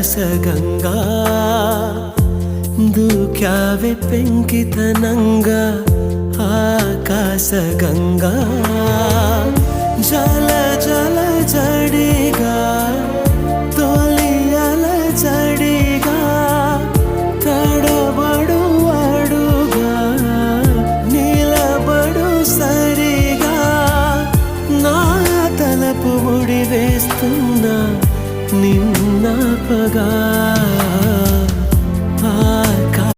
ಆಕಾಶಗಂಗಾ ದೂಕ್ಯಾವೆ ಪೆಂಕಿತನಂಗ ಆಕಾಶಗಂಗಾ ಜಲ ಜಲ ಜಡಿಗಾ ತೋಲಿಯಲ ಜಡಿಗಾ ತಡಬಡು ಅಡುಗಾ ನಿಲಬಡು ಸರಿగా నా తలపు ముడి వేస్తున్నా నిన్నపగా